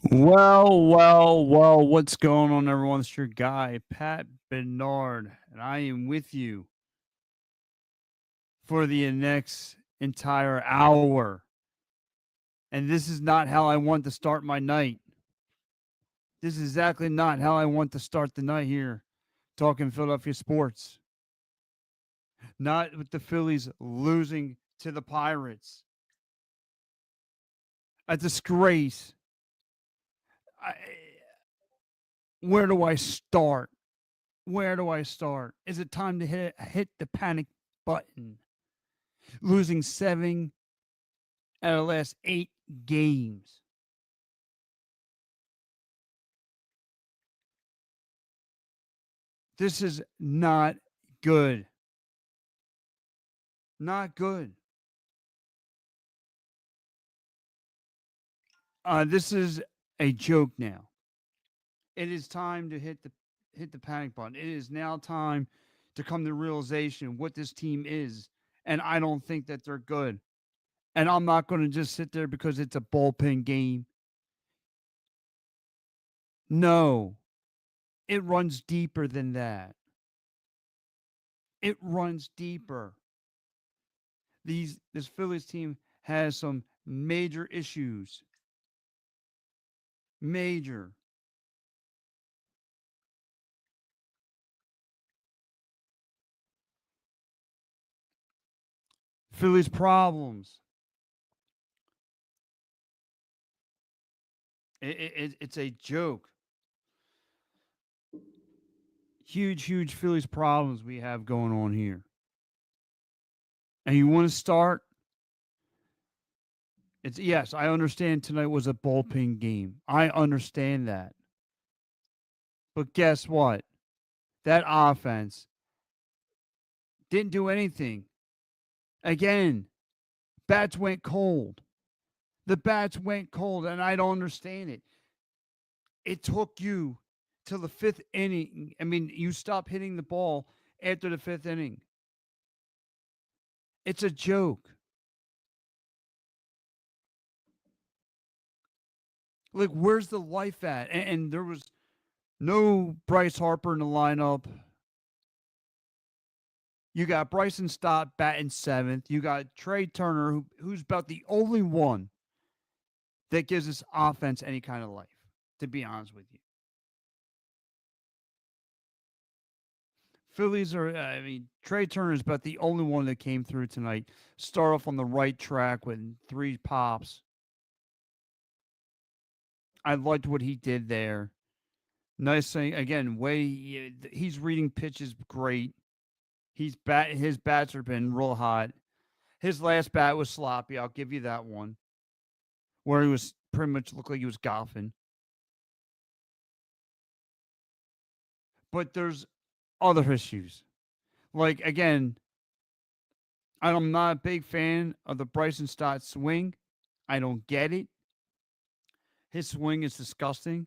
What's going on, everyone? It's your guy, Pat Bernard, and I am with you for the next entire hour. And this is not how I want to start my night. This is exactly not how I want to start the night here, talking Philadelphia sports. Not with the Phillies losing to the Pirates. A disgrace. I, where do I start? Where do I start? Is it time to hit the panic button? Losing seven out of the last 8 games. This is not good. Not good. This is a joke now. It is time to hit the panic button. It is now time to come to realization what this team is, and I don't think that they're good. And I'm not going to just sit there because it's a bullpen game. No, it runs deeper than that. It runs deeper. This Phillies team has some major issues. Major. Phillies problems. It's a joke. Huge Phillies problems we have going on here. And you want to start? It's yes, I understand tonight was a bullpen game. I understand that. But guess what? That offense didn't do anything. Again, bats went cold. The bats went cold, and I don't understand it. It took you till the fifth inning. I mean, you stop hitting the ball after the fifth inning. It's a joke. Like, where's the life at? And there was no Bryce Harper in the lineup. You got Bryson Stott batting seventh. You got Trey Turner, who's about the only one that gives this offense any kind of life, to be honest with you. Phillies are, I mean, Trey Turner is about the only one that came through tonight. Start off on the right track with 3 pops. I liked what he did there. Nice thing again. Way he's reading pitches great. His bats have been real hot. His last bat was sloppy. I'll give you that one, where he was pretty much looked like he was golfing. But there's other issues. Like again, I'm not a big fan of the Bryson Stott swing. I don't get it. His swing is disgusting.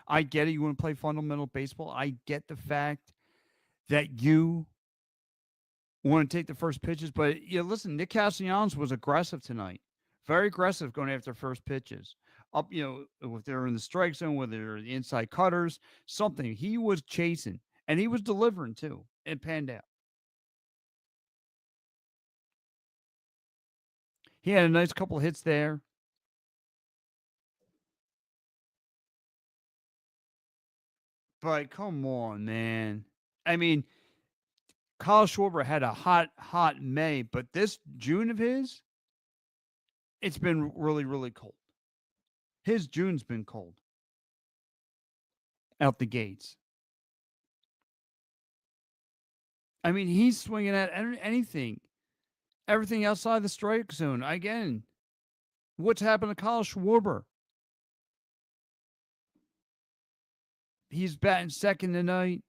I get it. You want to play fundamental baseball. I get the fact that you want to take the first pitches, but yeah, listen, Nick Castellanos was aggressive tonight. Very aggressive going after first pitches. Up, if they're in the strike zone, whether they're the inside cutters, something. He was chasing and he was delivering too. It panned out. He had a nice couple of hits there. But come on, man. I mean, Kyle Schwarber had a hot May, but this June of his, it's been really cold. His June's been cold out the gates. I mean, he's swinging at anything, everything outside the strike zone. Again, what's happened to Kyle Schwarber? He's batting second tonight.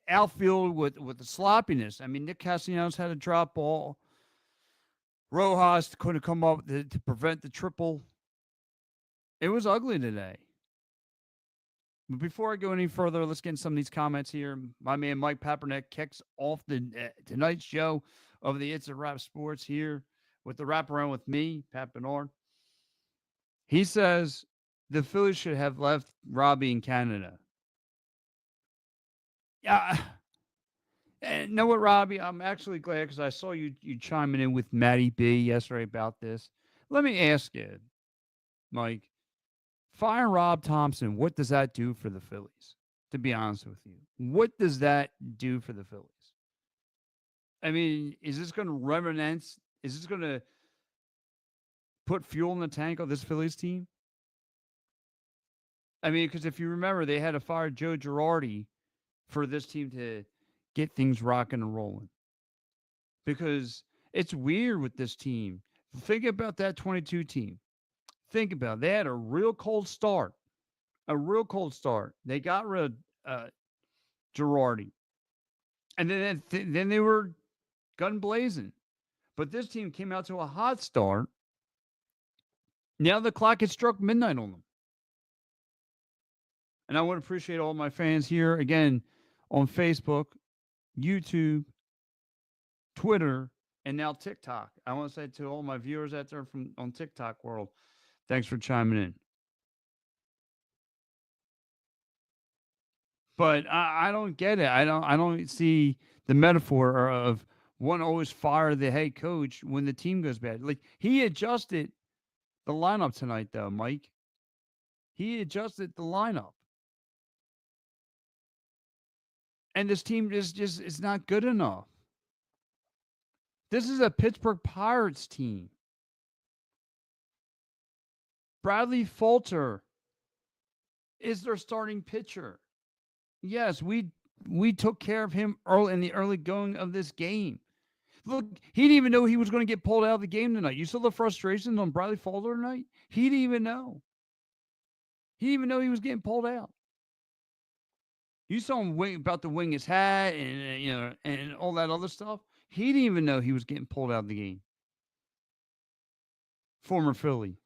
Outfield with the sloppiness. I mean, Nick Castellanos had a drop ball. Rojas couldn't come up to prevent the triple. It was ugly today. But before I go any further, let's get in some of these comments here. My man Mike Paperneck kicks off the tonight's show of the It's a Wrap Sports here with the Wraparound with me, Pat Bernard. He says the Phillies should have left Robbie in Canada. Yeah. And know what, Robbie? I'm actually glad because I saw you chiming in with Matty B yesterday about this. Let me ask you, Mike, fire Rob Thompson, what does that do for the Phillies? To be honest with you, what does that do for the Phillies? I mean, is this going to reminisce? Is this going to put fuel in the tank of this Phillies team? I mean, because if you remember, they had to fire Joe Girardi for this team to get things rocking and rolling. Because it's weird with this team. Think about that 22 team. Think about it. They had a real cold start. A real cold start. They got rid of Girardi. And then they were gun blazing. But this team came out to a hot start. Now the clock has struck midnight on them. And I want to appreciate all my fans here again on Facebook, YouTube, Twitter, and now TikTok. I want to say to all my viewers out there from on TikTok world, thanks for chiming in. But I don't get it. I don't see the metaphor of one always fire the head coach when the team goes bad. Like he adjusted the lineup tonight though, Mike. He adjusted the lineup. And this team is just it's not good enough. This is a Pittsburgh Pirates team. Bradley Falter is their starting pitcher. Yes, we took care of him early in the early going of this game. Look, he didn't even know he was going to get pulled out of the game tonight. You saw the frustrations on Bradley Falter tonight? He didn't even know. He didn't even know he was getting pulled out. You saw him about to wing his hat and and all that other stuff. He didn't even know he was getting pulled out of the game. Former Philly.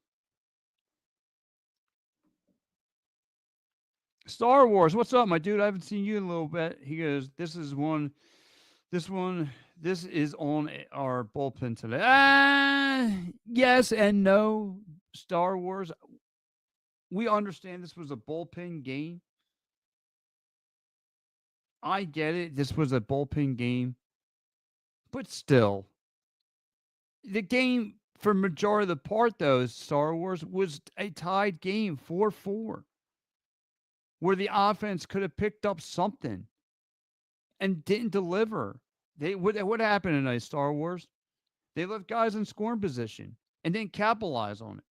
Star Wars, what's up, my dude? I haven't seen you in a little bit. He goes, this one, this is on our bullpen today. Yes and no. Star Wars. We understand this was a bullpen game. I get it. This was a bullpen game, but still, the game for majority of the part, though, Star Wars was a tied game, 4-4, where the offense could have picked up something and didn't deliver. What happened tonight, Star Wars? They left guys in scoring position and didn't capitalize on it.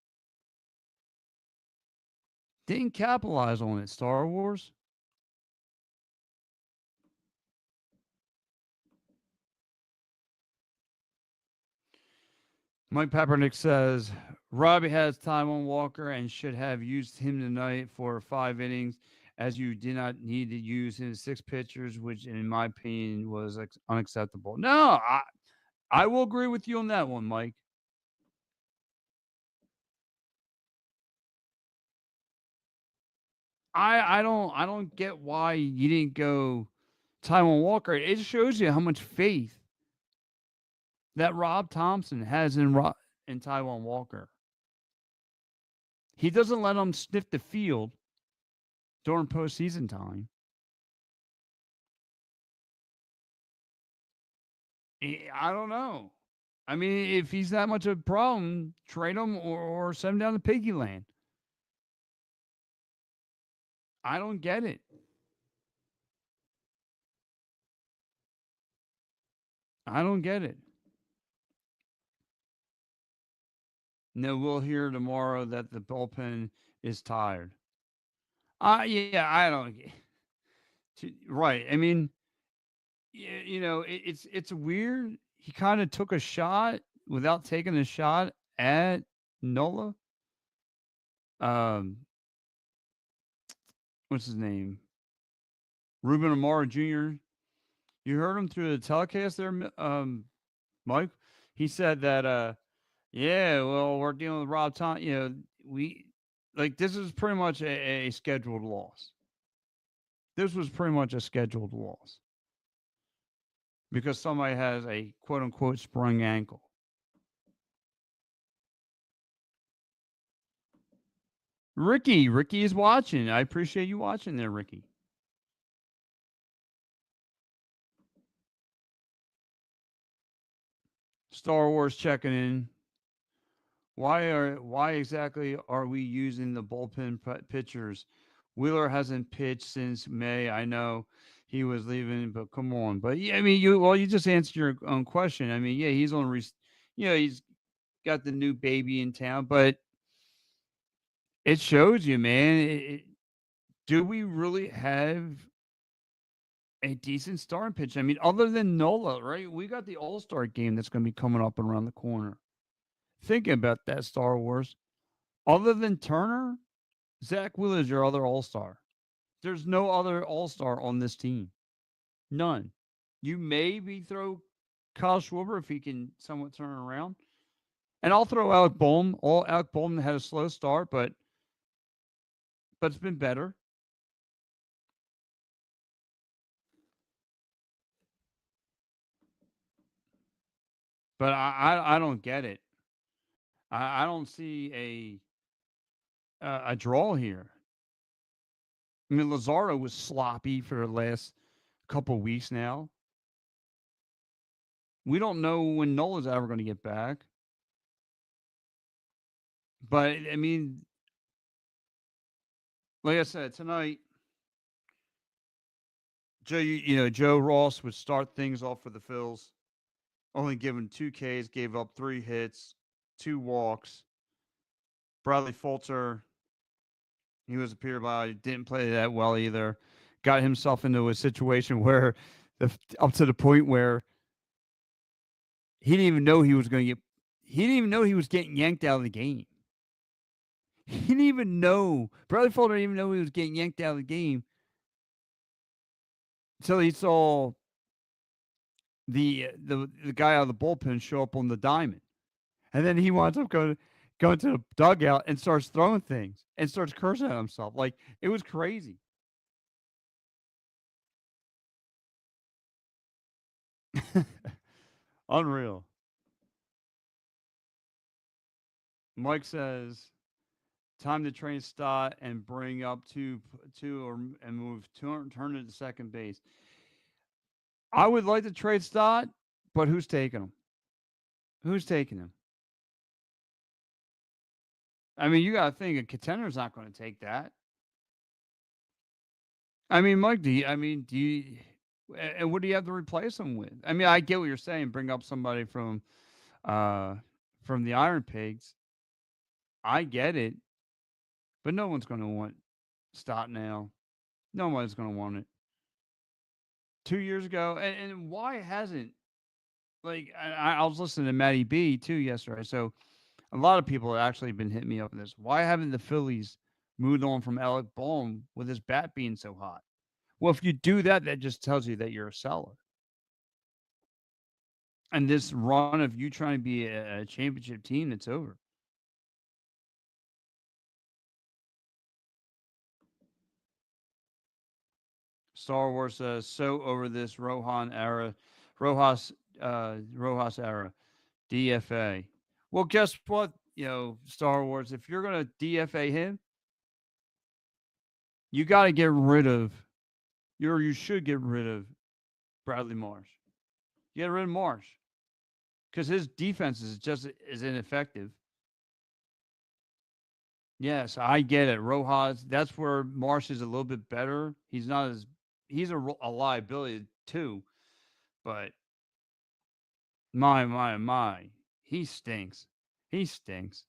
Didn't capitalize on it, Star Wars. Mike Peppernick says Robbie has Taiwan Walker and should have used him tonight for 5 innings, as you did not need to use his 6 pitchers, which in my opinion was unacceptable. No, I will agree with you on that one, Mike. I don't get why you didn't go Taiwan Walker. It shows you how much faith that Rob Thompson has in Taiwan Walker. He doesn't let him sniff the field during postseason time. I don't know. I mean, if he's that much of a problem, trade him or send him down to piggy land. I don't get it. I don't get it. No, we'll hear tomorrow that the bullpen is tired. Yeah, I don't. Right. I mean, it's weird. He kind of took a shot without taking a shot at Nola. Um, what's his name? Ruben Amaro Jr. You heard him through the telecast there, Mike. He said that, yeah, well, we're dealing with Rob Thompson. We like this is pretty much a scheduled loss. This was pretty much a scheduled loss because somebody has a quote unquote sprained ankle. Ricky is watching. I appreciate you watching there, Ricky. Star Wars checking in. Why exactly are we using the bullpen pitchers? Wheeler hasn't pitched since May. I know he was leaving, but come on. But yeah, I mean, you just answered your own question. I mean, yeah, he's on, he's got the new baby in town, but it shows you, man. Do we really have a decent starting pitch? I mean, other than Nola, right? We got the All Star game that's going to be coming up and around the corner. Thinking about that, Star Wars. Other than Turner, Zach Wheeler is your other All Star. There's no other All Star on this team. None. You maybe throw Kyle Schwarber if he can somewhat turn it around. And I'll throw Alec Bohm. Alec Bohm had a slow start, but it's been better. But I don't get it. I don't see a draw here. I mean, Lazaro was sloppy for the last couple weeks now. We don't know when Nola's ever going to get back. But I mean, like I said tonight, Joe Ross would start things off for the Phils. Only given 2 Ks, gave up 3 hits, 2 walks. Bradley Fulcher, he was a peer by, didn't play that well either. Got himself into a situation where up to the point where he didn't even know he was going to get. He didn't even know he was getting yanked out of the game. He didn't even know. Bradley Fulcher didn't even know he was getting yanked out of the game until he saw the guy out of the bullpen show up on the diamond, and then he winds up going to the dugout and starts throwing things and starts cursing at himself. Like it was crazy. Unreal. Mike says, time to train Stott and bring up two or and move turn it to second base. I would like to trade Stott, but who's taking him? Who's taking him? I mean, you got to think a contender's not going to take that. I mean, Mike, do you, and what do you have to replace him with? I mean, I get what you're saying. Bring up somebody uh, from the Iron Pigs. I get it, but no one's going to want Stott now. No one's going to want it. 2 years ago, and why hasn't like I was listening to Matty B too yesterday. So a lot of people have actually been hitting me up on this. Why haven't the Phillies moved on from Alec Bohm with his bat being so hot? Well, if you do that, that just tells you that you're a seller. And this run of you trying to be a championship team, it's over. Star Wars says so over this Rojas Rojas era, DFA. Well, guess what? Star Wars. If you're gonna DFA him, you got to get rid of you should get rid of Bradley Marsh. Get rid of Marsh because his defense is just is ineffective. Yes, I get it. Rojas, that's where Marsh is a little bit better. He's not as he's a liability too, but my, he stinks. He stinks.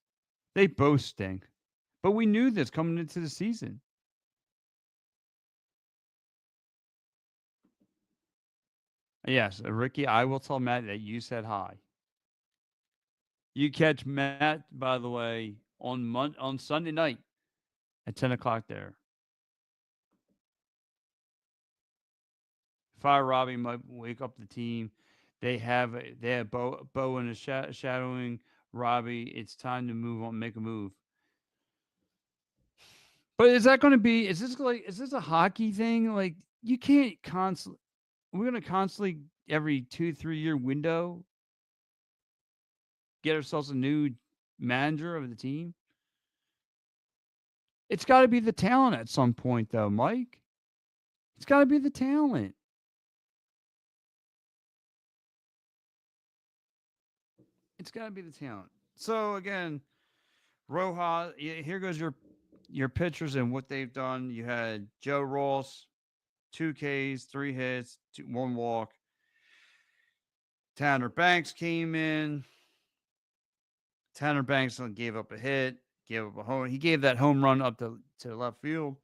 They both stink. But we knew this coming into the season. Yes, Ricky, I will tell Matt that you said hi. You catch Matt, by the way, on Sunday night at 10 o'clock there. Fire Robbie might wake up the team. They have Bowen is shadowing Robbie. It's time to move on, make a move. But is that going to be? Is this a hockey thing? Like you can't constantly. We're going to constantly every 2-3 year window get ourselves a new manager of the team. It's got to be the talent at some point, though, Mike. It's got to be the talent. It's got to be the talent. So again, Rojas. Here goes your pitchers and what they've done. You had Joe Ross, 2 Ks, 3 hits, one walk. Tanner Banks came in. Tanner Banks gave up a hit, gave up a home. He gave that home run up to left field.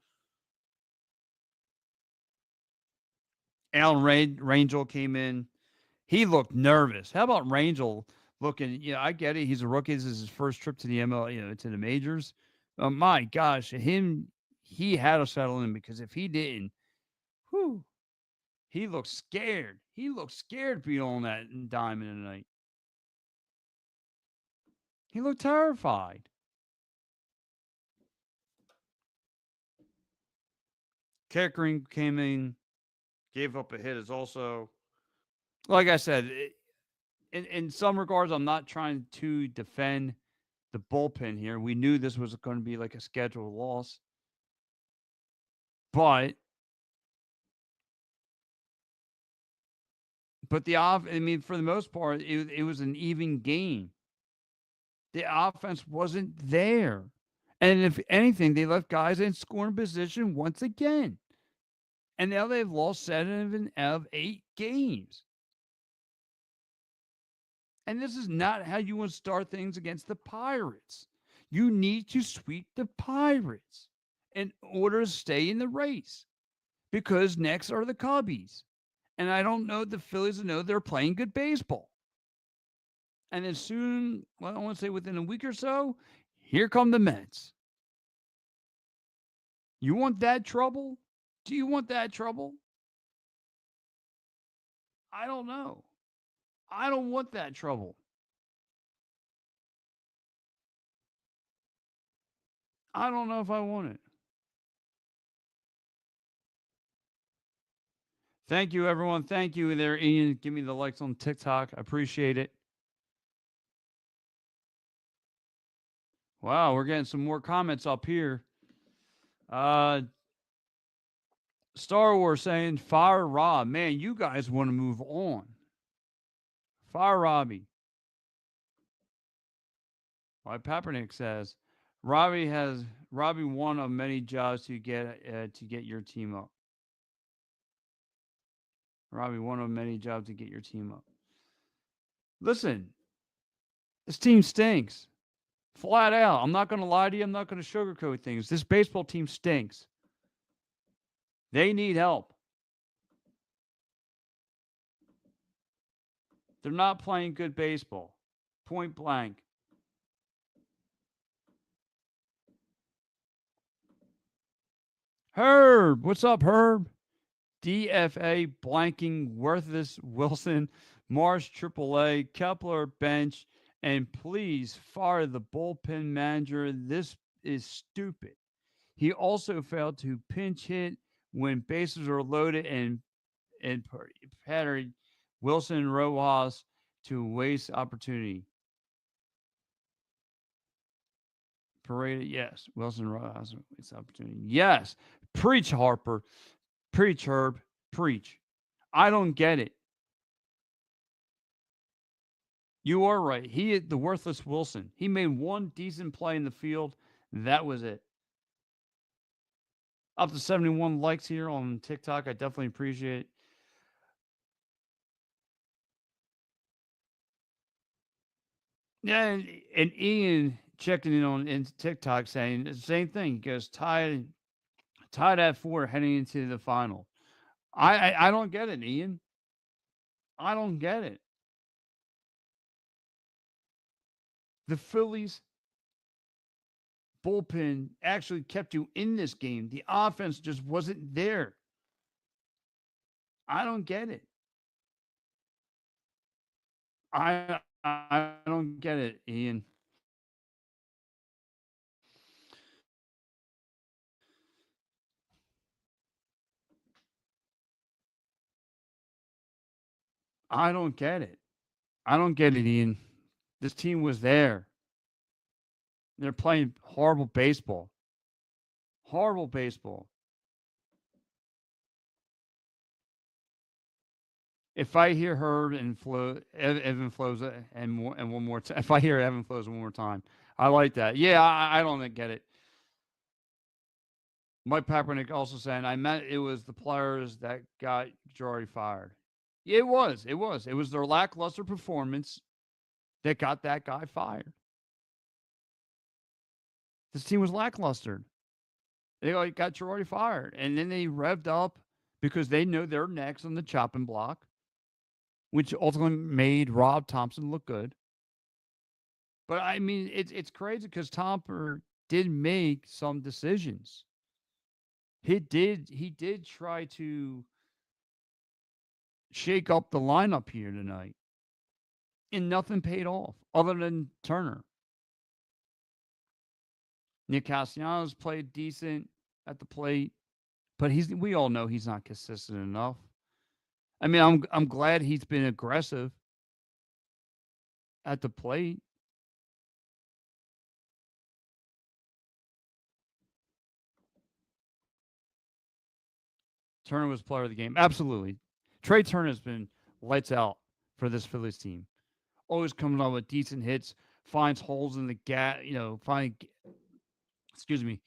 Alan Rangel came in. He looked nervous. How about Rangel looking? I get it. He's a rookie. This is his first trip to the ML, to the majors. My gosh, he had to settle in because if he didn't, whew, he looked scared. He looked scared being on that diamond tonight. He looked terrified. Keckering came in, gave up a hit as also. Like I said, in some regards, I'm not trying to defend the bullpen here. We knew this was going to be like a scheduled loss. But the off, I mean, for the most part, it was an even game. The offense wasn't there. And if anything, they left guys in scoring position once again. And now they've lost 7 of 8 games. And this is not how you want to start things against the Pirates. You need to sweep the Pirates in order to stay in the race because next are the Cubbies. And I don't know the Phillies know they're playing good baseball. And as soon, well, I want to say within a week or so, here come the Mets. You want that trouble? Do you want that trouble? I don't know. I don't want that trouble. I don't know if I want it. Thank you, everyone. Thank you there, Ian. Give me the likes on TikTok. I appreciate it. Wow, we're getting some more comments up here. Star Wars saying, fire Rob. Man, you guys want to move on. Fire Robbie. Why Papernick says, Robbie one of many jobs to get your team up. Robbie one of many jobs to get your team up. Listen, this team stinks. Flat out. I'm not going to lie to you. I'm not going to sugarcoat things. This baseball team stinks. They need help. They're not playing good baseball. Point blank. Herb, what's up, Herb? DFA blanking worthless Wilson, Marsh AAA, Kepler bench, and please fire the bullpen manager. This is stupid. He also failed to pinch hit when bases are loaded and pattered Wilson Rojas to waste opportunity. Paraded, yes. Wilson Rojas waste opportunity. Yes. Preach, Harper. Preach, Herb. Preach. I don't get it. You are right. He is the worthless Wilson. He made one decent play in the field. That was it. Up to 71 likes here on TikTok. I definitely appreciate it. Yeah, and Ian checking in on TikTok saying the same thing. He goes tied at 4 heading into the final. I don't get it, Ian. I don't get it. The Phillies bullpen actually kept you in this game. The offense just wasn't there. I don't get it. I don't get it, Ian. I don't get it. I don't get it, Ian. This team was there. They're playing horrible baseball. Horrible baseball. If I hear Herb and Evan flows and more and one more time, if I hear Evan flows one more time, I like that. Yeah, I don't get it. Mike Kaepernick also saying, I meant it was the players that got Girardi fired. Yeah, it was. It was. It was their lackluster performance that got that guy fired. This team was lackluster. They got Girardi fired. And then they revved up because they know they're next on the chopping block, which ultimately made Rob Thompson look good. But I mean, it's crazy because Tomper did make some decisions. He did try to shake up the lineup here tonight, and nothing paid off other than Turner. Nick Castellanos played decent at the plate, but we all know he's not consistent enough. I mean, I'm glad he's been aggressive at the plate. Turner was player of the game. Absolutely. Trey Turner has been lights out for this Phillies team. Always coming up with decent hits, finds holes in the gap, excuse me,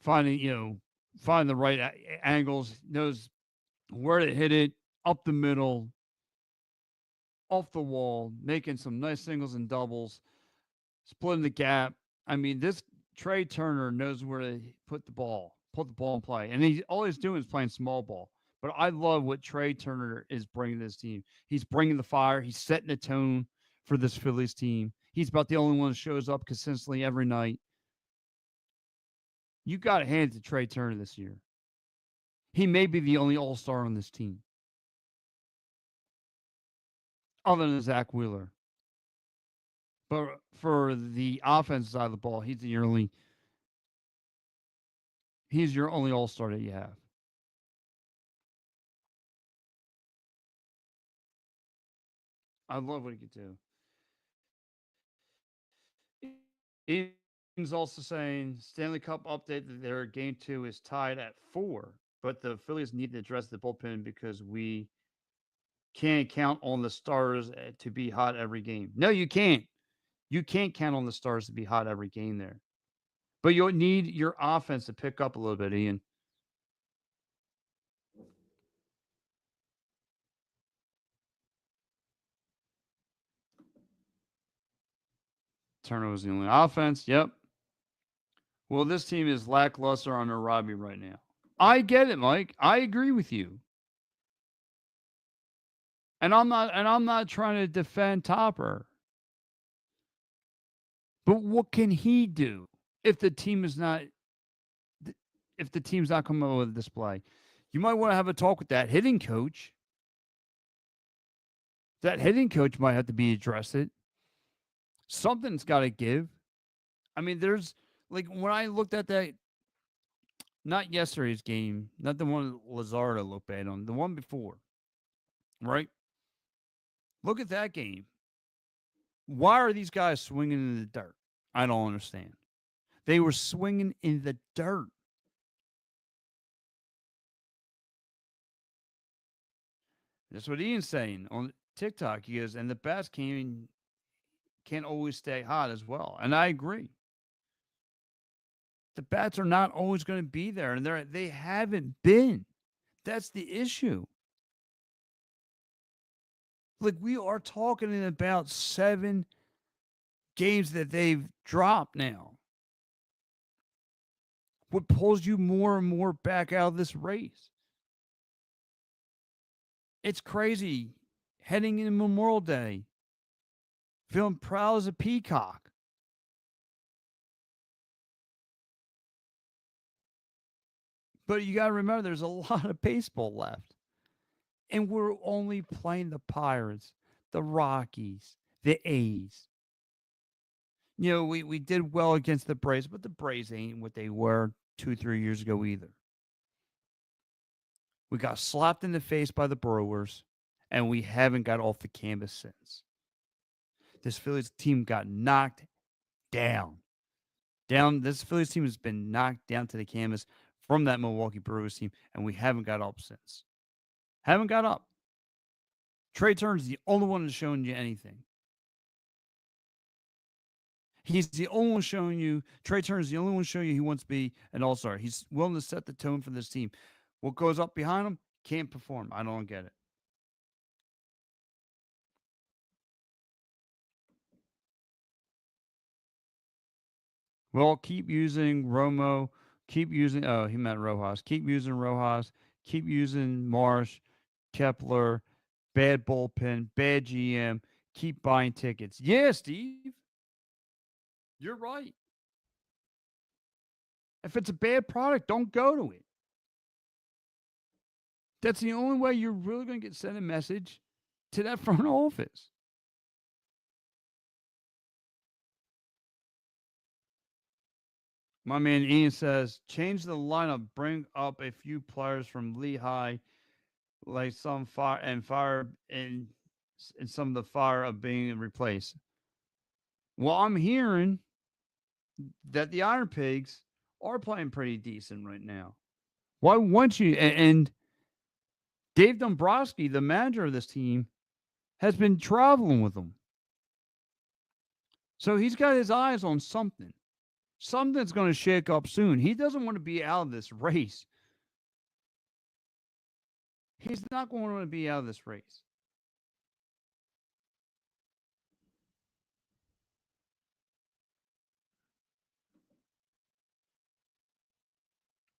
finding, find the right angles, knows where to hit it, up the middle, off the wall, making some nice singles and doubles, splitting the gap. I mean, this Trey Turner knows where to put the ball in play, and all he's doing is playing small ball. But I love what Trey Turner is bringing to this team. He's bringing the fire. He's setting the tone for this Phillies team. He's about the only one that shows up consistently every night. You got to hand it to Trey Turner this year. He may be the only All Star on this team, other than Zach Wheeler. But for the offense side of the ball, he's your only All Star that you have. I love what he could do. Ian's also saying Stanley Cup update that their game two is tied at 4, but the Phillies need to address the bullpen because we can't count on the stars to be hot every game. No, you can't. You can't count on the stars to be hot every game there. But you'll need your offense to pick up a little bit, Ian. Turner was the only offense. Yep. Well, this team is lackluster under Robbie right now. I get it, Mike. I agree with you. And I'm not trying to defend Topper. But what can he do if the team is not if the team's not coming up with a display? You might want to have a talk with that hitting coach. That hitting coach might have to be addressed. Something's got to give. I mean, there's like when I looked at that, not yesterday's game, not the one Lazardo looked bad on, the one before, right? Look at that game. Why are these guys swinging in the dirt? I don't understand. They were swinging in the dirt. That's what Ian's saying on TikTok. He goes, and the bats can't always stay hot as well. And I agree. The bats are not always going to be there, and they haven't been. That's the issue. Like we are talking about 7 games that they've dropped now. What pulls you more and more back out of this race? It's crazy. Heading into Memorial Day, feeling proud as a peacock. But you got to remember, there's a lot of baseball left. And we're only playing the Pirates, the Rockies, the A's. We did well against the Braves, but the Braves ain't what they were 2, 3 years ago either. We got slapped in the face by the Brewers, and we haven't got off the canvas since. This Phillies team got knocked down. Down this Phillies team has been knocked down to the canvas from that Milwaukee Brewers team, and we haven't got up since. Haven't got up. Trey Turner's the only one that's showing you anything. He's the only one showing you. Trey Turner's the only one showing you he wants to be an all star. He's willing to set the tone for this team. What goes up behind him can't perform. I don't get it. Well, keep using Romo. Keep using. Oh, he meant Rojas. Keep using Rojas. Keep using Marsh, Kepler. Bad bullpen. Bad GM. Keep buying tickets. Yeah, Steve, you're right. If it's a bad product, don't go to it. That's the only way you're really going to get sent a message to that front office. My man Ian says, change the lineup, bring up a few players from Lehigh, like some fire and some of the fire of being replaced. Well, I'm hearing that the Iron Pigs are playing pretty decent right now. Why won't you? And Dave Dombrowski, the manager of this team, has been traveling with them. So he's got his eyes on something. Something's going to shake up soon. He doesn't want to be out of this race. He's not going to be out of this race.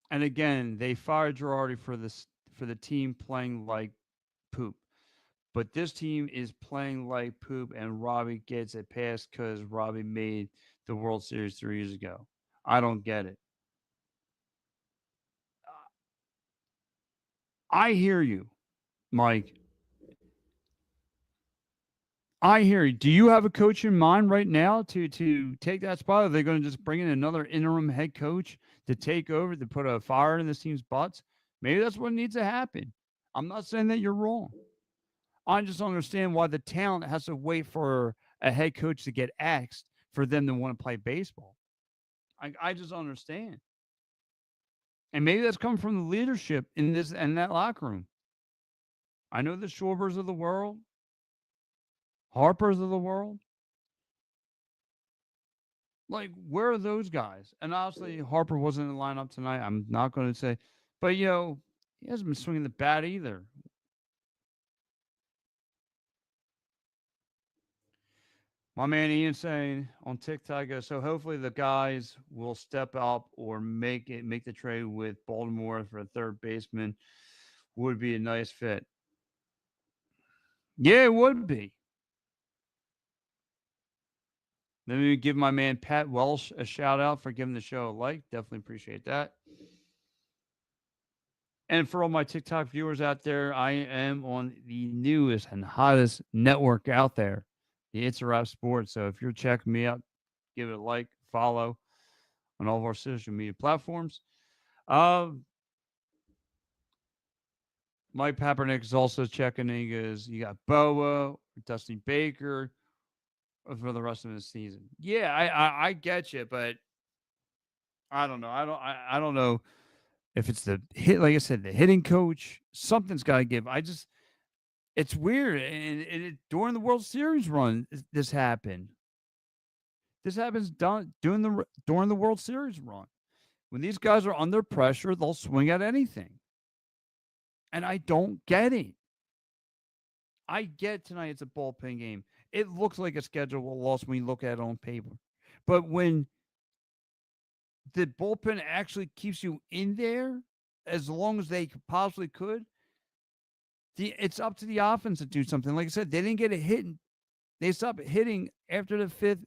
And again, they fired Girardi for the team playing like poop. But this team is playing like poop, and Robbie gets a pass because Robbie made the World Series 3 years ago. I don't get it. I hear you, Mike. I hear you. Do you have a coach in mind right now to take that spot? Are they going to just bring in another interim head coach to take over to put a fire in this team's butts? Maybe that's what needs to happen. I'm not saying that you're wrong. I just don't understand why the talent has to wait for a head coach to get axed for them to want to play baseball. I just don't understand. And maybe that's coming from the leadership in this and that locker room. I know the Schwarbers of the world, Harpers of the world. Like, where are those guys? And obviously, Harper wasn't in the lineup tonight. I'm not going to say, but he hasn't been swinging the bat either. My man Ian saying on TikTok goes, so hopefully the guys will step up or make the trade with Baltimore for a third baseman. Would be a nice fit. Yeah, it would be. Let me give my man Pat Welsh a shout out for giving the show a like. Definitely appreciate that. And for all my TikTok viewers out there, I am on the newest and hottest network out there, the It's a Wrap Sports. So if you're checking me out, give it a like, follow on all of our social media platforms. Uh, Mike Papernick is also checking in. He goes, you got Boa, Dusty Baker for the rest of the season. Yeah, I get you, but I don't know. I don't know if it's the hit. Like I said, the hitting coach. Something's got to give. It's weird, and during the World Series run, this happened. This happens during the World Series run. When these guys are under pressure, they'll swing at anything, and I don't get it. I get tonight it's a bullpen game. It looks like a scheduled loss when you look at it on paper, but when the bullpen actually keeps you in there as long as they possibly could, it's up to the offense to do something. Like I said, they didn't get a hit. They stopped hitting after the fifth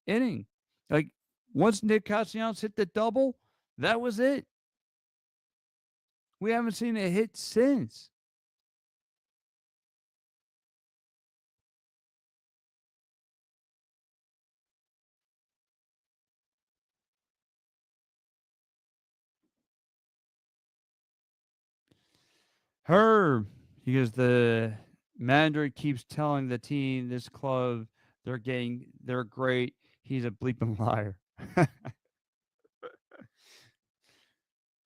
inning. Like once Nick Castellanos hit the double, that was it. We haven't seen a hit since. Herb, because the manager keeps telling the team, this club, they're great. He's a bleeping liar.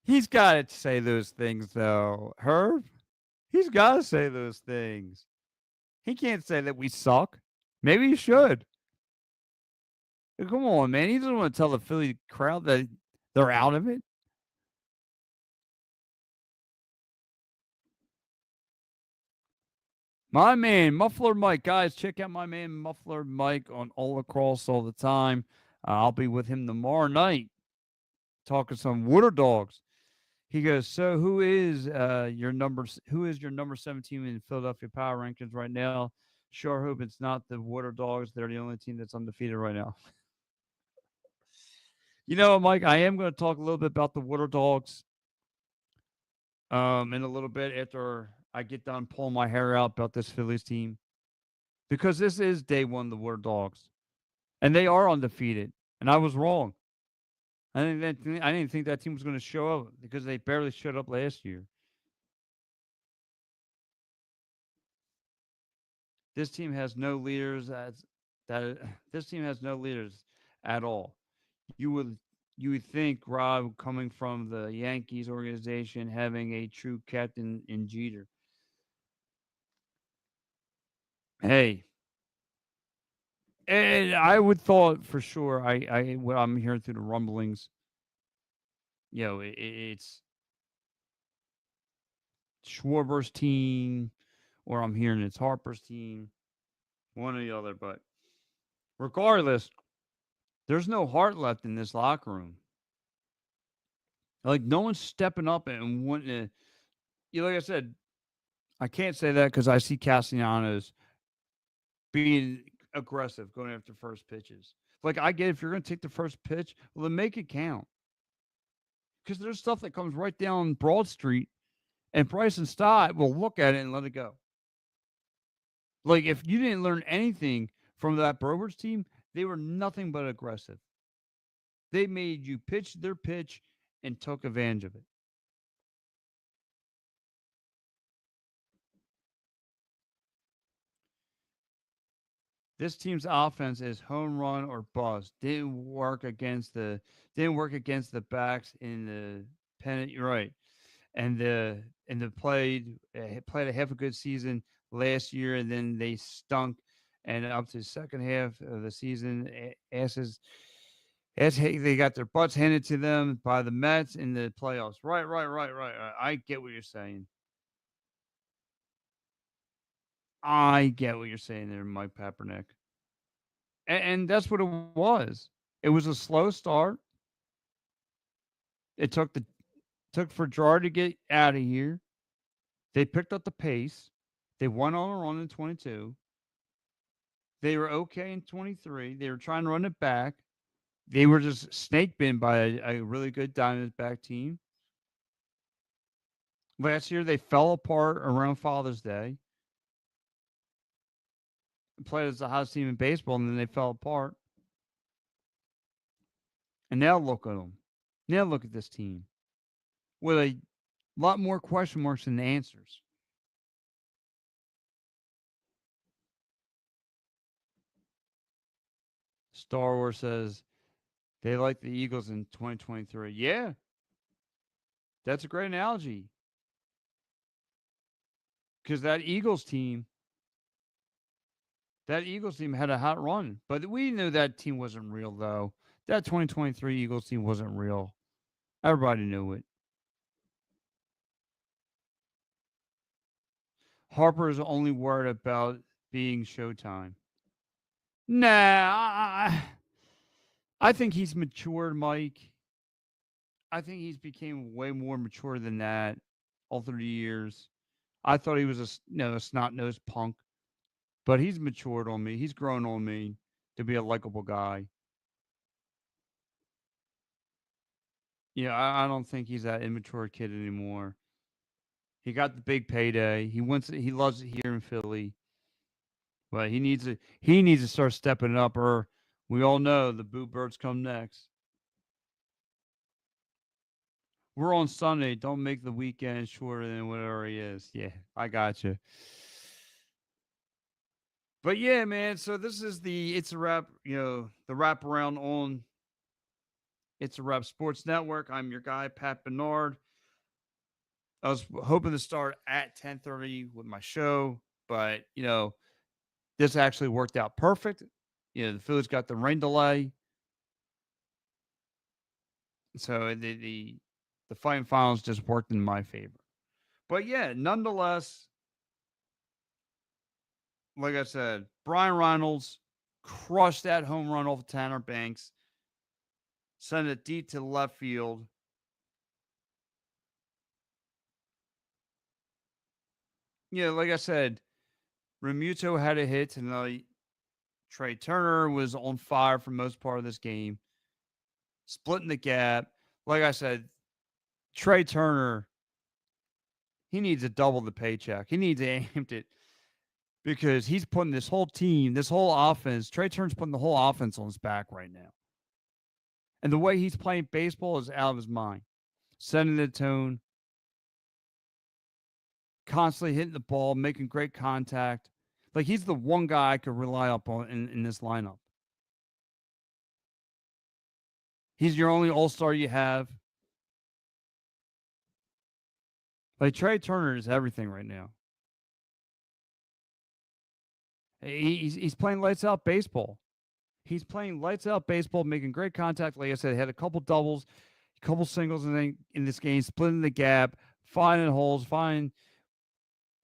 He's got to say those things, though. Herb, he's got to say those things. He can't say that we suck. Maybe he should. Come on, man. He doesn't want to tell the Philly crowd that they're out of it. My man, Muffler Mike. Guys, check out my man, Muffler Mike, on All Across all the time. I'll be with him tomorrow night talking some water dogs. He goes, so who is your number 17 in Philadelphia Power Rankings right now? Sure hope it's not the Water Dogs. They're the only team that's undefeated right now. You know, Mike, I am going to talk a little bit about the Water Dogs in a little bit after I get done pulling my hair out about this Phillies team, because this is day one of the Water Dogs, and they are undefeated. And I was wrong. I didn't think that team was going to show up because they barely showed up last year. This team has no leaders. That this team has no leaders at all. You would you would think, Rob, coming from the Yankees organization, having a true captain in Jeter. Hey, and I would thought for sure. What I'm hearing through the rumblings, it's Schwarber's team, or I'm hearing it's Harper's team, one or the other. But regardless, there's no heart left in this locker room. Like, no one's stepping up and wanting to. Like I said, I can't say that because I see Castellanos being aggressive, going after first pitches. Like, I get if you're going to take the first pitch, well, then make it count. Because there's stuff that comes right down Broad Street, and Price and Stott will look at it and let it go. Like, if you didn't learn anything from that Brewers team, they were nothing but aggressive. They made you pitch their pitch and took advantage of it. This team's offense is home run or bust. Didn't work against the backs in the pennant. You're right, and the played a half a good season last year, and then they stunk. And up to the second half of the season, as they got their butts handed to them by the Mets in the playoffs. Right. I get what you're saying. I get what you're saying there, Mike Papernick. And that's what it was. It was a slow start. It took for Gerard to get out of here. They picked up the pace. They went on a run in 22. They were okay in 23. They were trying to run it back. They were just snake bitten by a really good Diamondback team. Last year, they fell apart around Father's Day. Played as the hottest team in baseball, and then they fell apart. And now look at them. Now look at this team with a lot more question marks than answers. Star Wars says they like the Eagles in 2023. Yeah, that's a great analogy because that Eagles team had a hot run, but we knew that team wasn't real though. That 2023 Eagles team wasn't real. Everybody knew it. Harper is only worried about being Showtime. Nah, I think he's matured, Mike. I think he's became way more mature than that all through the years. I thought he was a snot nosed punk, but he's matured on me. He's grown on me to be a likable guy. Yeah, I don't think he's that immature kid anymore. He got the big payday. He loves it here in Philly, but he needs to start stepping it up, or we all know the Boo Birds come next. We're on Sunday. Don't make the weekend shorter than whatever he is. Yeah, I got you. But yeah, man. So this is the it's a wrap. The wraparound on It's a Rep Sports Network. I'm your guy, Pat Bernard. I was hoping to start at 10:30 with my show, but this actually worked out perfect. The Phillies got the rain delay, so the fighting finals just worked in my favor. But yeah, nonetheless, like I said, Brian Reynolds crushed that home run off of Tanner Banks, sent it deep to left field. Yeah, like I said, Remuto had a hit tonight. Trey Turner was on fire for most part of this game, splitting the gap. Like I said, Trey Turner, he needs to double the paycheck. He needs to amp it because he's putting this whole team, this whole offense, Trey Turner's putting the whole offense on his back right now. And the way he's playing baseball is out of his mind. Setting the tone, constantly hitting the ball, making great contact. Like he's the one guy I could rely upon in this lineup. He's your only all-star you have. Like Trey Turner is everything right now. He's playing lights out baseball. He's playing lights out baseball, making great contact. Like I said, he had a couple doubles, a couple singles in this game, splitting the gap, finding holes, finding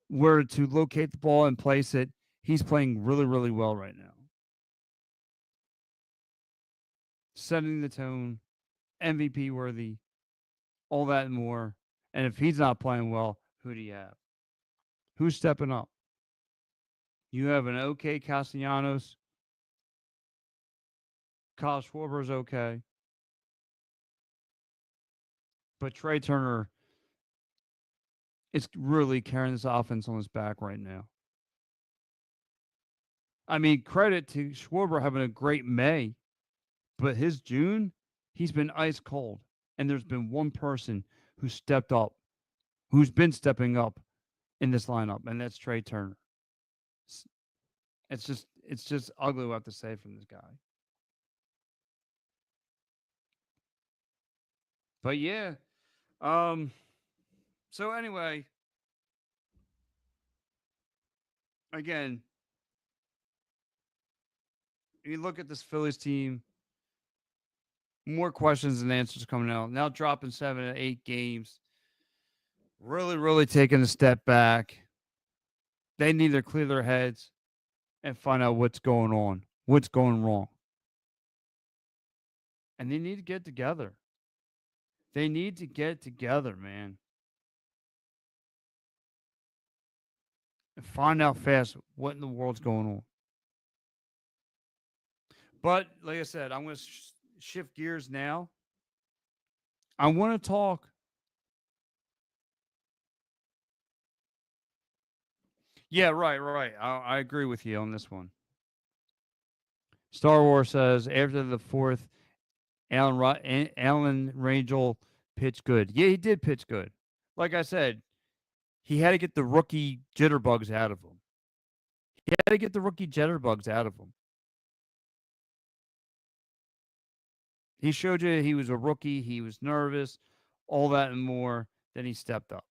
where to locate the ball and place it. He's playing really, really well right now. Setting the tone, MVP worthy, all that and more. And if he's not playing well, who do you have? Who's stepping up? You have an okay Castellanos. Kyle Schwarber's okay. But Trey Turner is really carrying this offense on his back right now. I mean, credit to Schwarber having a great May, but his June, he's been ice cold. And there's been one person who stepped up, who's been stepping up in this lineup, and that's Trey Turner. It's just ugly what I have to say from this guy. But yeah, um, so anyway, again, you look at this Phillies team, more questions than answers coming out. Now dropping 7 to 8 games, really, really taking a step back. They need to clear their heads and find out what's going on, what's going wrong. And they need to get together. They need to get together, man, and find out fast what in the world's going on. But like I said, I'm going to shift gears now. I want to talk. Yeah, right, right. I agree with you on this one. Star Wars says after the fourth, Alan Rangel pitched good. Yeah, he did pitch good. Like I said, he had to get the rookie jitterbugs out of him. He had to get the rookie jitterbugs out of him. He showed you he was a rookie. He was nervous, all that and more. Then he stepped up.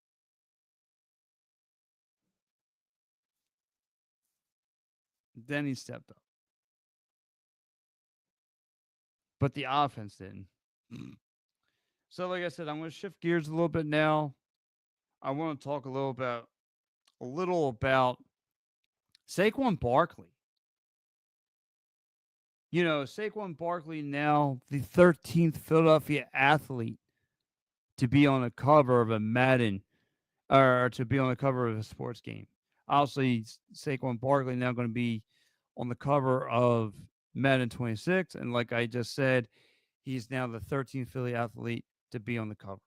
Then he stepped up. But the offense didn't. So, like I said, I'm going to shift gears a little bit now. I want to talk a little about Saquon Barkley. Saquon Barkley now the 13th Philadelphia athlete to be on the cover of a Madden or to be on the cover of a sports game. Obviously, Saquon Barkley now going to be on the cover of Madden 26, and like I just said, he's now the 13th Philly athlete to be on the cover.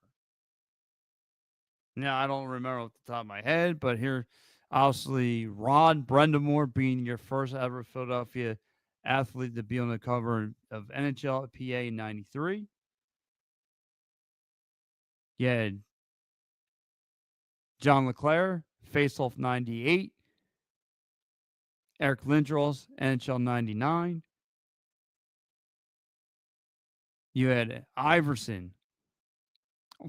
Now, I don't remember off the top of my head, but here, obviously, Ron Brendamore being your first ever Philadelphia athlete to be on the cover of NHL PA in 93. You had John LeClaire, Faceoff 98. Eric Lindros, NHL 99. You had Iverson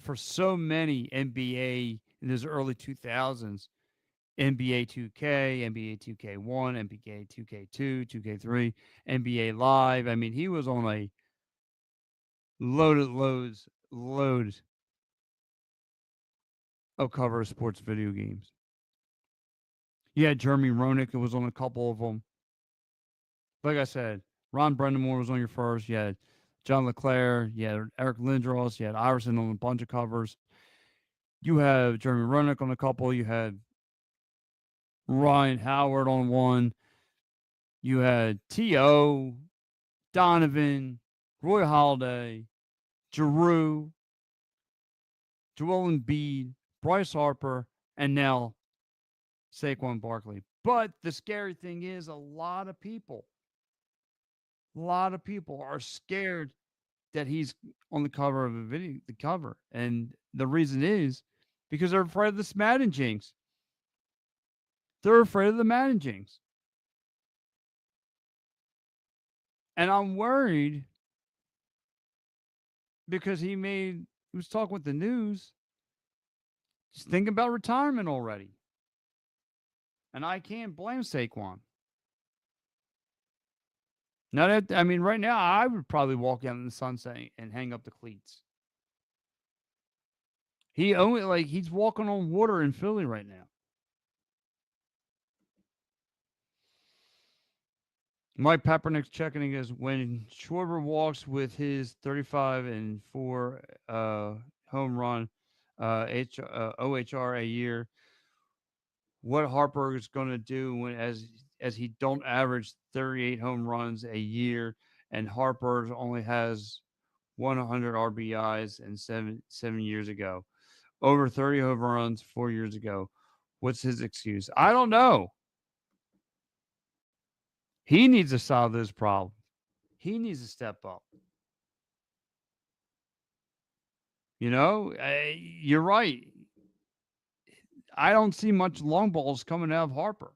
for so many NBA in those early 2000s. NBA 2K, NBA 2K1, NBA 2K2, 2K3, NBA Live. I mean, he was on a load of cover of sports video games. You had Jeremy Roenick, who was on a couple of them. Like I said, Ron Brendamore was on your first. You had John LeClaire. You had Eric Lindros. You had Iverson on a bunch of covers. You have Jeremy Roenick on a couple. You had Ryan Howard on one. You had T.O., Donovan, Roy Halladay, Giroux, Joel Embiid, Bryce Harper, and now Saquon Barkley. But the scary thing is a lot of people are scared that he's on the cover of a video, the cover. And the reason is because they're afraid of this Madden jinx. They're afraid of the Madden jinx. And I'm worried because he was talking with the news. He's thinking about retirement already. And I can't blame Saquon. Now that I mean, right now I would probably walk out in the sunset and hang up the cleats. He's walking on water in Philly right now. Mike Peppernick's checking in goes when Schwarber walks with his 35 and 4 home run OHR a year. What Harper is going to do when as he don't average 38 home runs a year and Harper only has 100 RBIs and 7 years ago, over 30 home runs 4 years ago. What's his excuse? I don't know. He needs to solve this problem. He needs to step up. You're right. I don't see much long balls coming out of Harper.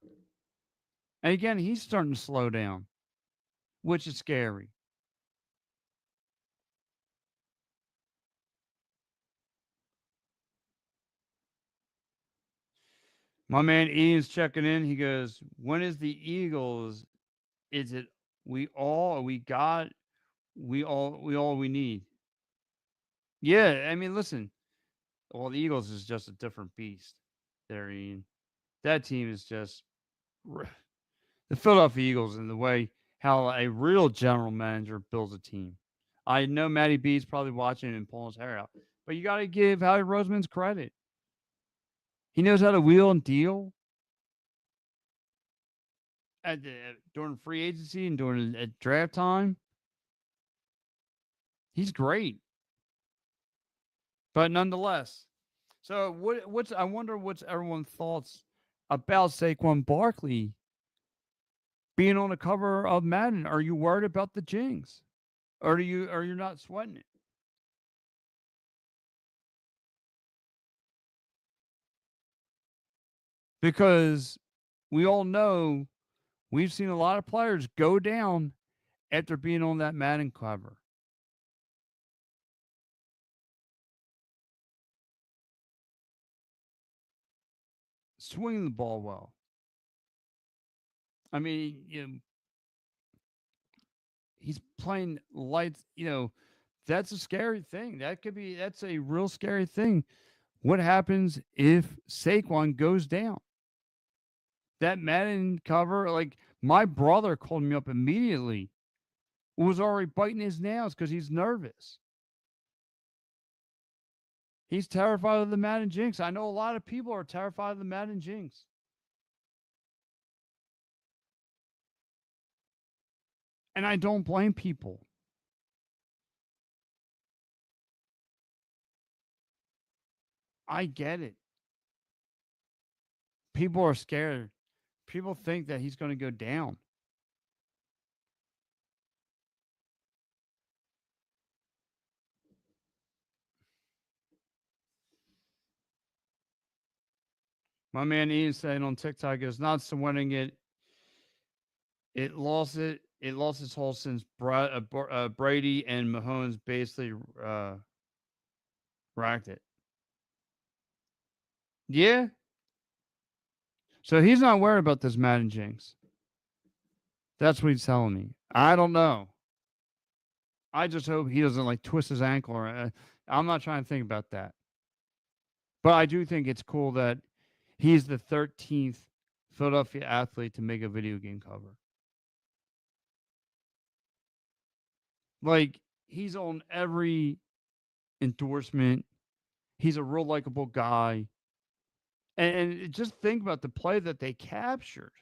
And again, he's starting to slow down, which is scary. My man Ian's checking in. He goes, "When is the Eagles? Is it we got we need?" Yeah, I mean, listen. Well, the Eagles is just a different beast. There, Ian. That team is just the Philadelphia Eagles and the way how a real general manager builds a team. I know Matty B's probably watching and pulling his hair out, but you got to give Howie Roseman's credit. He knows how to wheel and deal during free agency and during at draft time. He's great, but nonetheless. So what's I wonder what's everyone's thoughts about Saquon Barkley being on the cover of Madden? Are you worried about the jinx, or are you not sweating it? Because we all know we've seen a lot of players go down after being on that Madden cover. Swinging the ball well. I mean, he's playing lights. That's a scary thing. That's a real scary thing. What happens if Saquon goes down? That Madden cover, like my brother called me up immediately. Was already biting his nails because he's nervous. He's terrified of the Madden jinx. I know a lot of people are terrified of the Madden jinx. And I don't blame people. I get it. People are scared. People think that he's going to go down. My man Ian saying on TikTok is not winning it. It lost it. It lost its hold since Brady and Mahomes basically uh, racked it. Yeah. So he's not worried about this Madden jinx. That's what he's telling me. I don't know. I just hope he doesn't like twist his ankle or. I'm not trying to think about that. But I do think it's cool that he's the 13th Philadelphia athlete to make a video game cover. Like he's on every endorsement. He's a real likable guy. And just think about the play that they captured.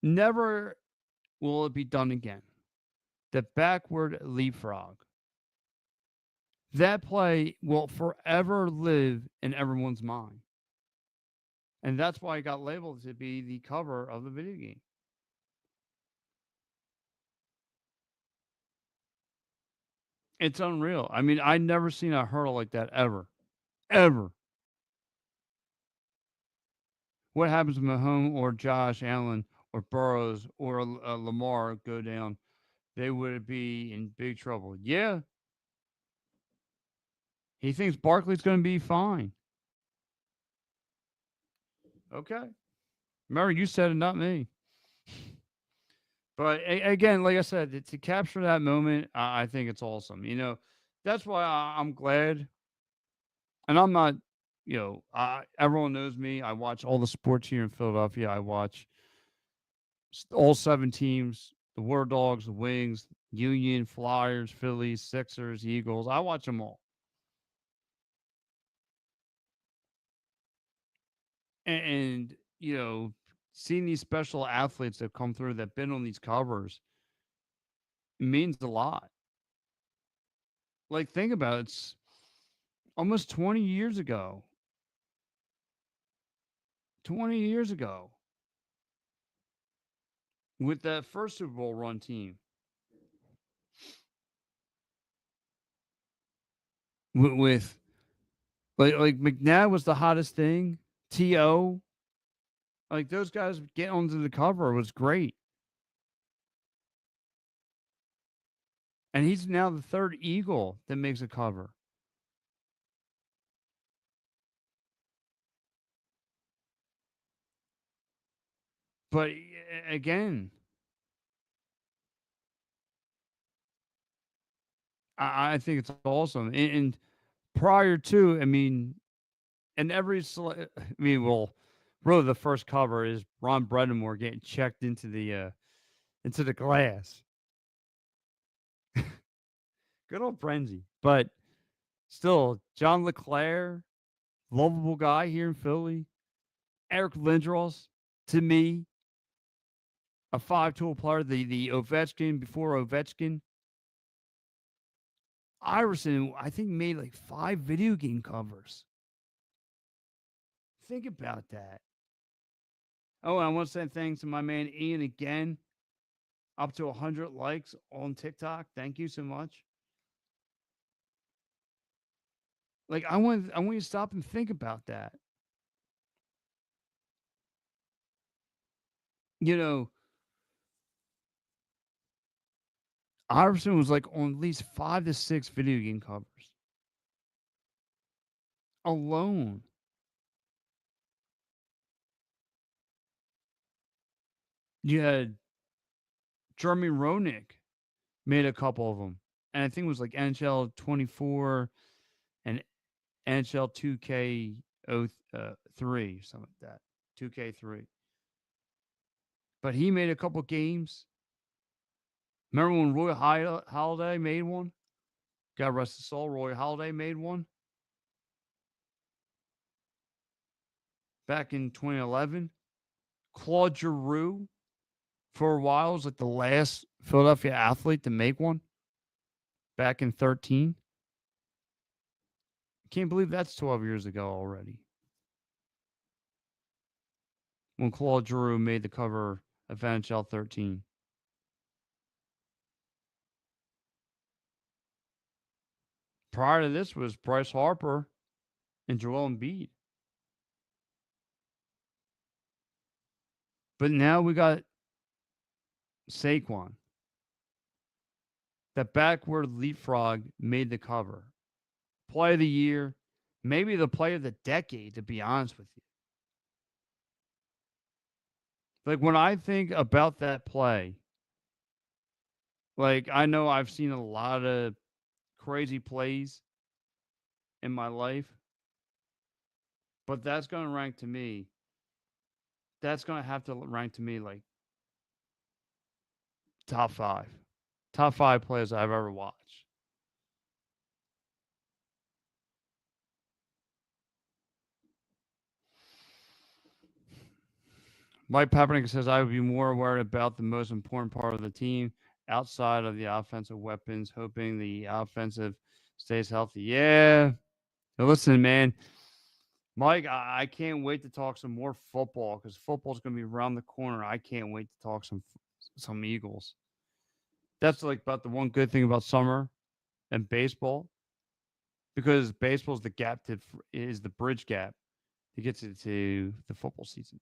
Never will it be done again. The backward leapfrog. That play will forever live in everyone's mind. And that's why it got labeled to be the cover of the video game. It's unreal. I mean, I never seen a hurdle like that ever. Ever. What happens when Mahomes or Josh Allen or Burrows or Lamar go down? They would be in big trouble. Yeah, he thinks Barkley's going to be fine. Okay. Remember, you said it, not me. But again, like I said, to capture that moment, I think it's awesome. That's why I'm glad. And I'm not, everyone knows me. I watch all the sports here in Philadelphia. I watch all 7 teams: the War Dogs, the Wings, Union, Flyers, Phillies, Sixers, Eagles. I watch them all. And seeing these special athletes that come through that been on these covers means a lot. Like, think about it. It's almost 20 years ago. 20 years ago with that first Super Bowl run team. With like McNabb was the hottest thing. T.O. Like those guys getting onto the cover was great. And he's now the third Eagle that makes a cover. But again, I think it's awesome. And prior to, I mean, and I mean, well, really the first cover is Ron Bredemore getting checked into the glass. Good old Brenzy. But still, John LeClaire, lovable guy here in Philly. Eric Lindros, to me, a 5-tool player, the Ovechkin before Ovechkin. Iverson, I think, made like 5 video game covers. Think about that. Oh, and I want to say thanks to my man Ian again. Up to 100 likes on TikTok. Thank you so much. Like I want you to stop and think about that. You know, Iverson was like on at least 5 to 6 video game covers alone. You had Jeremy Roenick made a couple of them, and I think it was like NHL 24 and NHL 2K 3, something like that. 2K3. But he made a couple games. Remember when Roy Holiday made one? God rest his soul. Roy Holiday made one back in 2011. Claude Giroux for a while was like the last Philadelphia athlete to make one back in 13. Can't believe that's 12 years ago already. When Claude Giroux made the cover of NHL 13. Prior to this was Bryce Harper and Joel Embiid. But now we got Saquon. That backward leapfrog made the cover. Play of the year, maybe the play of the decade, to be honest with you. Like when I think about that play, like I know I've seen a lot of crazy plays in my life, but that's going to rank to me. That's going to have to rank to me like top five. Top five plays I've ever watched. Mike Kaepernick says I would be more worried about the most important part of the team outside of the offensive weapons, hoping the offensive stays healthy. Yeah. Now listen, man, Mike, I can't wait to talk some more football because football's going to be around the corner. I can't wait to talk some Eagles. That's like about the one good thing about summer and baseball because baseball is the gap to is the bridge gap to get to the football season.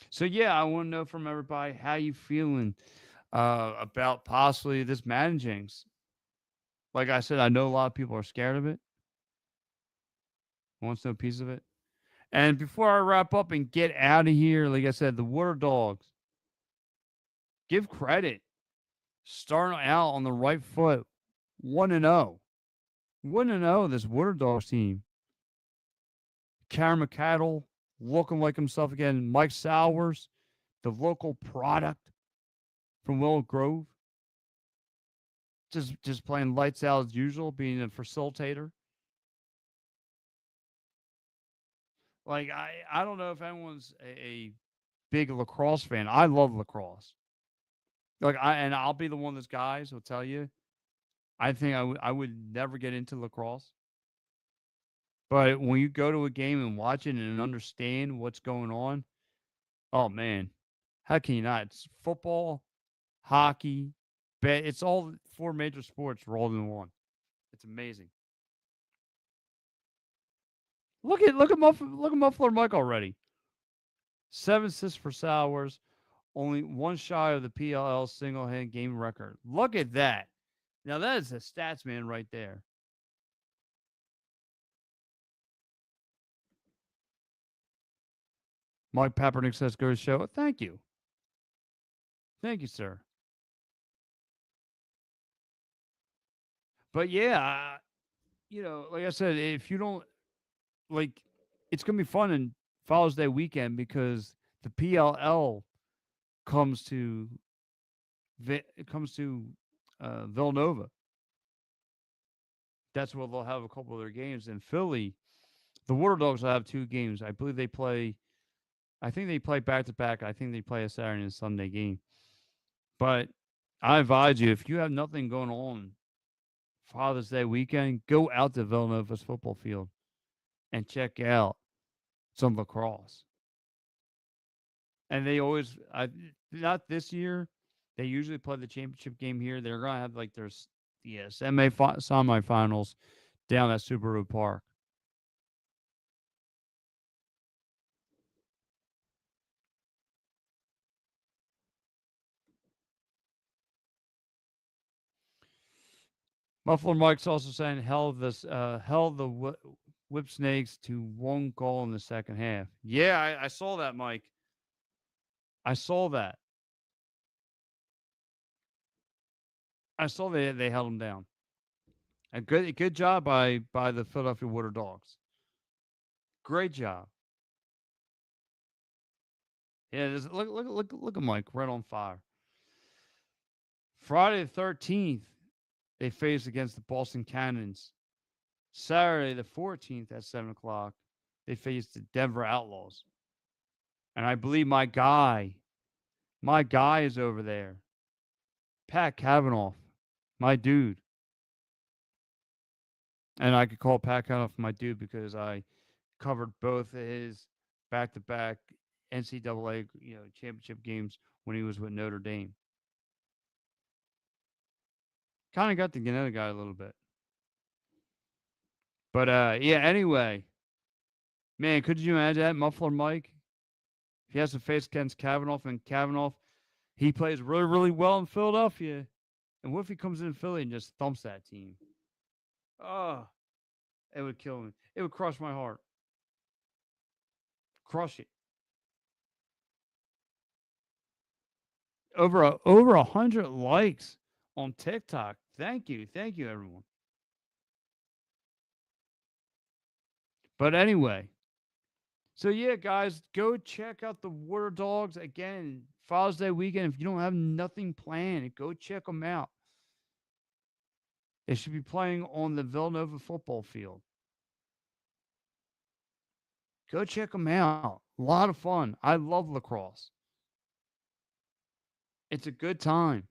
So yeah, I want to know from everybody how you feeling about possibly this Madden Jinx. Like I said, I know a lot of people are scared of it, wants no piece of it. And before I wrap up and get out of here, like I said, the Water Dogs, give credit. Starting out on the right foot, 1 0. 1 0, this Water Dogs team. Karen McCaddle looking like himself again. Mike Sowers, the local product from Willow Grove, just playing lights out as usual, being a facilitator. Like I don't know if anyone's a big lacrosse fan. I love lacrosse. Like I'll be the one of those guys who'll tell you. I think I would never get into lacrosse. But when you go to a game and watch it and understand what's going on, oh man, how can you not? It's football, hockey, it's all four major sports rolled in one. It's amazing. Look at Muffler Mike already. 7 assists for Sowers, only one shy of the PLL single hand game record. Look at that. Now that is a stats man right there. Mike Peppernick says, "Go to show." Thank you, thank you, sir. But yeah, like I said, if you don't like, it's gonna be fun in Father's Day weekend because the PLL comes to it comes to Villanova. That's where they'll have a couple of their games. In Philly, the Water Dogs will have two games. I believe they play. I think they play back to back. I think they play a Saturday and Sunday game. But I advise you if you have nothing going on Father's Day weekend, go out to Villanova's football field and check out some lacrosse. And they always, not this year. They usually play the championship game here. They're gonna have like their semifinals down at Subaru Park. Muffler Mike's also saying held the whip snakes to one goal in the second half. Yeah, I saw that, Mike. I saw that. I saw they held them down. A good job by the Philadelphia Water Dogs. Great job. Yeah, look at Mike right on fire. Friday the 13th, they faced against the Boston Cannons. Saturday the 14th at 7 o'clock, they faced the Denver Outlaws. And I believe my guy is over there. Pat Kavanaugh, my dude. And I could call Pat Kavanaugh my dude because I covered both of his back-to-back NCAA championship games when he was with Notre Dame. Kind of got to know the guy a little bit. But yeah, anyway, man, could you imagine that Muffler Mike? He has to face against Kavanaugh, and Kavanaugh, he plays really, really well in Philadelphia. And what if he comes in Philly and just thumps that team? Oh, it would kill me. It would crush my heart. Crush it. Over 100 likes on TikTok. Thank you, everyone. But anyway, so yeah, guys, go check out the Water Dogs again. Father's Day weekend. If you don't have nothing planned, go check them out. They should be playing on the Villanova football field. Go check them out. A lot of fun. I love lacrosse. It's a good time.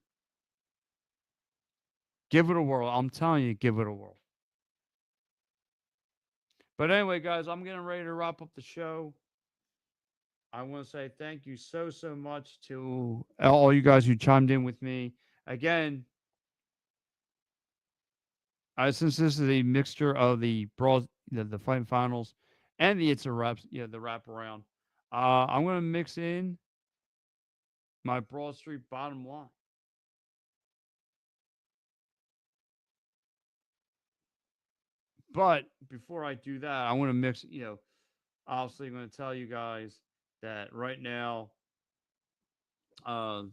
Give it a whirl. I'm telling you, give it a whirl. But anyway, guys, I'm getting ready to wrap up the show. I want to say thank you so much to all you guys who chimed in with me. Again, since this is a mixture of the brawl, the fighting finals, and the it's a wrap, the wraparound, I'm going to mix in my Broad Street bottom line. But before I do that, I want to mix. Obviously, I'm going to tell you guys that right now, uh,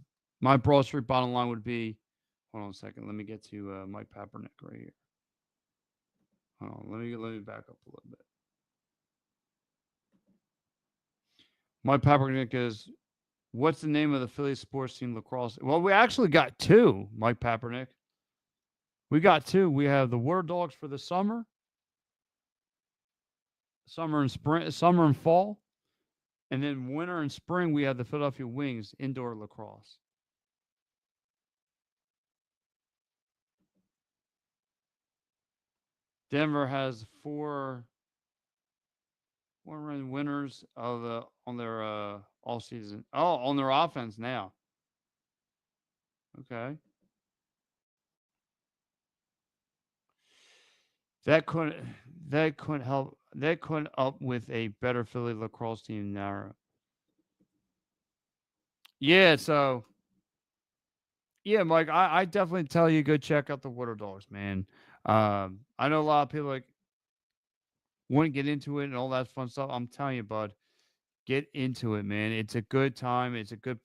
my Broad Street bottom line would be. Hold on a second. Let me get to Mike Papernick right here. Hold on. Let me back up a little bit. Mike Papernick is what's the name of the Philly sports team lacrosse? Well, we actually got two, Mike Papernick. We got two. We have the War Dogs for the summer and spring, summer and fall, and then winter and spring we have the Philadelphia Wings indoor lacrosse. Denver has four winners of the on their all season. Oh, on their offense now. Okay, that couldn't that couldn't up with a better Philly lacrosse team now. Yeah, so yeah, Mike, I definitely tell you go check out the Water Dogs, man. I know a lot of people like wouldn't get into it and all that fun stuff. I'm telling you, bud, get into it, man. It's a good time. It's a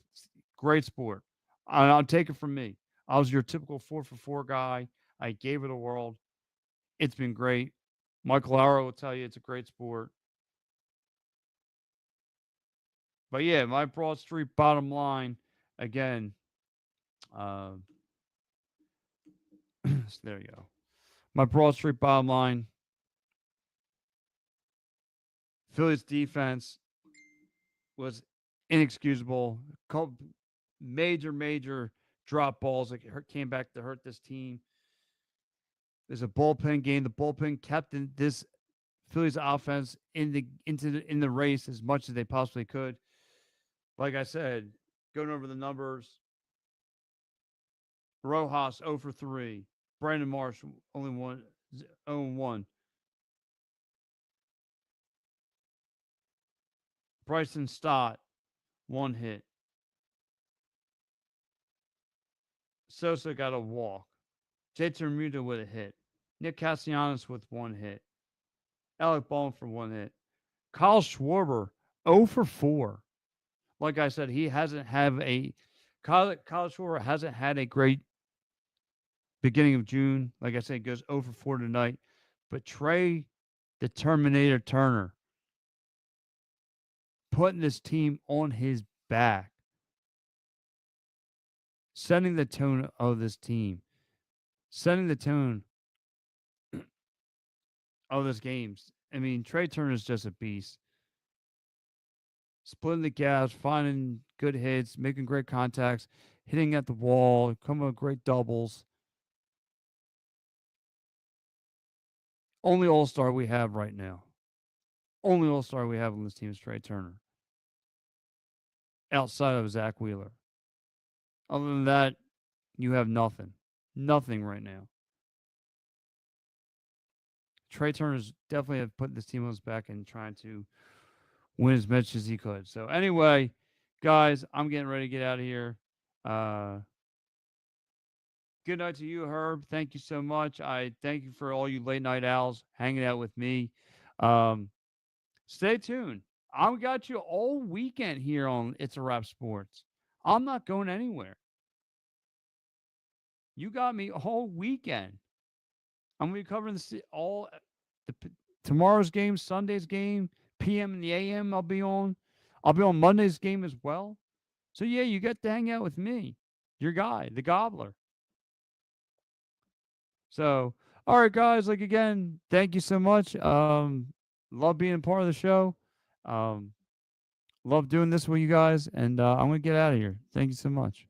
great sport. I'll take it from me. I was your typical 4 for 4 guy. I gave it a whirl. It's been great. Michael Lara will tell you it's a great sport. But yeah, my Broad Street bottom line again. Uh, there you go. My Broad Street bottom line. Phillies defense was inexcusable. Major drop balls that came back to hurt this team. There's a bullpen game. The bullpen kept this Phillies offense in the race as much as they possibly could. Like I said, going over the numbers, Rojas 0 for 3, Brandon Marsh only 0-1, Bryson Stott 1 hit, Sosa got a walk, J.T. Remuda with a hit, Nick Castellanos with 1 hit, Alec Bohm for 1 hit, Kyle Schwarber 0 for 4. Like I said, he hasn't have a Kyle Schwarber hasn't had a great beginning of June. Like I said, goes 0 for 4 tonight. But Trey, the Terminator Turner, putting this team on his back, setting the tone of this team, setting the tone of this games. I mean, Trey Turner is just a beast. Splitting the gaps, finding good hits, making great contacts, hitting at the wall, coming with great doubles. Only all star we have right now. Only all star we have on this team is Trey Turner. Outside of Zach Wheeler. Other than that, you have nothing. Nothing right now. Trey Turner's definitely have put this team on his back and trying to win as much as he could. So anyway, guys, I'm getting ready to get out of here. Uh, Good night to you, Herb. Thank you so much. I thank you for all you late night owls hanging out with me. Um, Stay tuned. I've got you all weekend here on It's a Wrap Sports. I'm not going anywhere. You got me all weekend. I'm going to be covering all the tomorrow's game, Sunday's game, PM and the AM. I'll be on. I'll be on Monday's game as well. So yeah, you get to hang out with me, your guy, the Gobbler. So, all right, guys. Like again, thank you so much. Love being part of the show. Um, love doing this with you guys, and I'm gonna get out of here. Thank you so much.